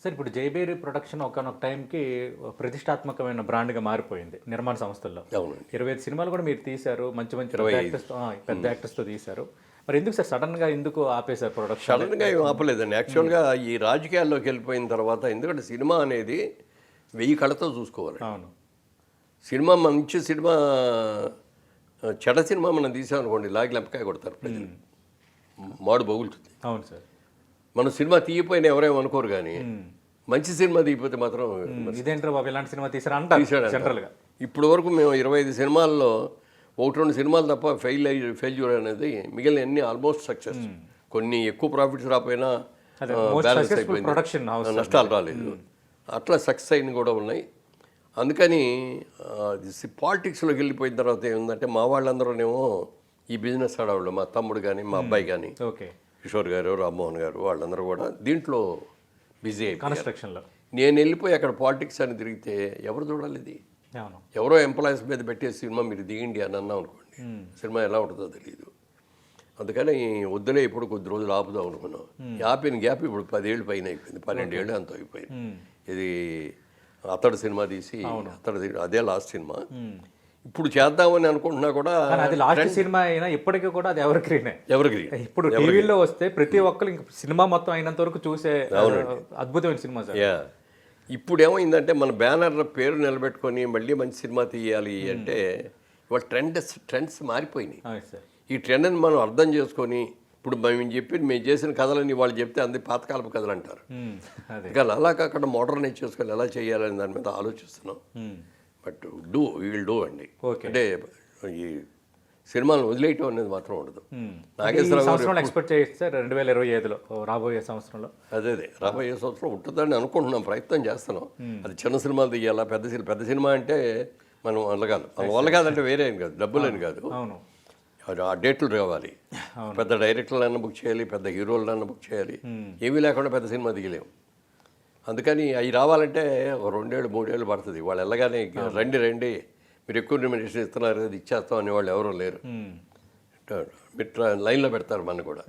Sir ఇప్పుడు Jayabheri production ఒకనొక టైంకి ప్రతిష్టాత్మకమైన బ్రాండ్గా మారిపోయింది నిర్మాణ సంస్థల్లో. అవునండి. 25 సినిమాలు కూడా మీరు తీశారు, మంచి మంచి పెద్ద యాక్టర్స్తో తీశారు. మరి ఎందుకు సార్ సడన్గా ఎందుకు ఆపేశారు ప్రొడక్షన్? సడన్గా ఏం ఆపలేదండి. యాక్చువల్గా ఈ రాజకీయాల్లోకి వెళ్ళిపోయిన తర్వాత, ఎందుకంటే సినిమా అనేది 1000 కళ్ళతో చూసుకోవాలి. అవును. సినిమా మంచి సినిమా, చెడ సినిమా మనం తీసామనుకోండి, లాగి లెంపకాయ కొడతారు ప్రజలు, మాడు బగులుతుంది. అవును సార్. మనం సినిమా తీయపోయినా ఎవరేమో అనుకోరు, కానీ మంచి సినిమా తీయపోతే మాత్రం ఇదేంటారు బాబు ఇలాంటి సినిమా తీసారా అంటారు జనరల్గా. ఇప్పుడు వరకు మేము 25 సినిమాల్లో 1-2 సినిమాలు తప్ప ఫెయిల్యూర్ అనేది, మిగిలిన అన్ని ఆల్మోస్ట్ సక్సెస్. కొన్ని ఎక్కువ ప్రాఫిట్స్ రాకపోయినా బ్యాలెన్స్ ప్రొడక్షన్ అయిపోయింది, నష్టాలు రాలేదు. అట్లా సక్సెస్ అయిన కూడా ఉన్నాయి. అందుకని పాలిటిక్స్లోకి వెళ్ళిపోయిన తర్వాత ఏముందంటే, మా వాళ్ళందరూనేమో ఈ బిజినెస్ ఆడవాళ్ళు, మా తమ్ముడు కానీ మా అబ్బాయి కానీ, ఓకే, కిషోర్ గారు, రామ్మోహన్ గారు, వాళ్ళందరూ కూడా దీంట్లో బిజీ అయిపోయి, కన్స్ట్రక్షన్లో. నేను వెళ్ళిపోయి అక్కడ పాలిటిక్స్ అని తిరిగితే ఎవరు చూడాలి? ఇది అవును. ఎవరో ఎంప్లాయీస్ మీద పెట్టే సినిమా మీరు దిగండి అని అన్నాం అనుకోండి, సినిమా ఎలా ఉంటుందో తెలియదు. అందుకని వద్దులే, ఇప్పుడు కొద్ది రోజులు ఆపుదాం అనుకున్నాం. ఆపిన గ్యాప్ ఇప్పుడు 10 ఏళ్ళు పైన అయిపోయింది, 12 ఏళ్ళు అంత అయిపోయింది. ఇది అతడు సినిమా తీసి, అదే లాస్ట్ సినిమా. ఇప్పుడు చేద్దామని అనుకుంటున్నా కూడా, అది లాస్ట్ సినిమా అయినా ఇప్పటికీ కూడా అది ఎవరికి ఇప్పుడు టీవీలో వస్తే ప్రతి ఒక్కరు ఇంక సినిమా మొత్తం అయినంత వరకు చూసే అద్భుతమైన సినిమా సార్. ఇప్పుడు ఏమైందంటే, మన బ్యానర్ పేరు నిలబెట్టుకొని మళ్ళీ మంచి సినిమా తీయాలి అంటే, ఇవాళ ట్రెండ్స్ మారిపోయినాయి. ఈ ట్రెండ్ని మనం అర్థం చేసుకొని, ఇప్పుడు మేము చేసిన కథలని వాళ్ళు చెప్తే అంది పాతకాలపు కథలు అంటారు. కానీ అలా కాకుండా మోడర్నైజ్ చేసుకొని ఎలా చేయాలని దాని మీద ఆలోచిస్తున్నాం. బట్ వీల్ డూ అండి. అంటే ఈ సినిమాలను వదిలేయటం అనేది మాత్రం ఉండదు. నాగేశ్వరరావు ఎక్స్పెక్ట్ చేయొచ్చు సార్ 2025లో రాబోయే సంవత్సరంలో. అదే రాబోయే సంవత్సరం ఉంటుందని అనుకుంటున్నాం, ప్రయత్నం చేస్తున్నాం. అది చిన్న సినిమాలు తీయాలా, పెద్ద సినిమా అంటే మనం వల్లగాలి. వల్ల కాదంటే వేరే ఏం కాదు, డబ్బులని కాదు, ఆ డేట్లు రావాలి. పెద్ద డైరెక్టర్లన్నా బుక్ చేయాలి, పెద్ద హీరోలన్నా బుక్ చేయాలి. ఏమీ లేకుండా పెద్ద సినిమా దిగలేము. అందుకని అవి రావాలంటే 2 ఏళ్ళు 3 ఏళ్ళు పడుతుంది. వాళ్ళు వెళ్ళగానే రండి మీరు ఎక్కువ రెమ్యునరేషన్ ఇస్తున్నారు, అది ఇచ్చేస్తాం అనేవాళ్ళు ఎవరూ లేరు. మీరు లైన్లో పెడతారు మన కూడా.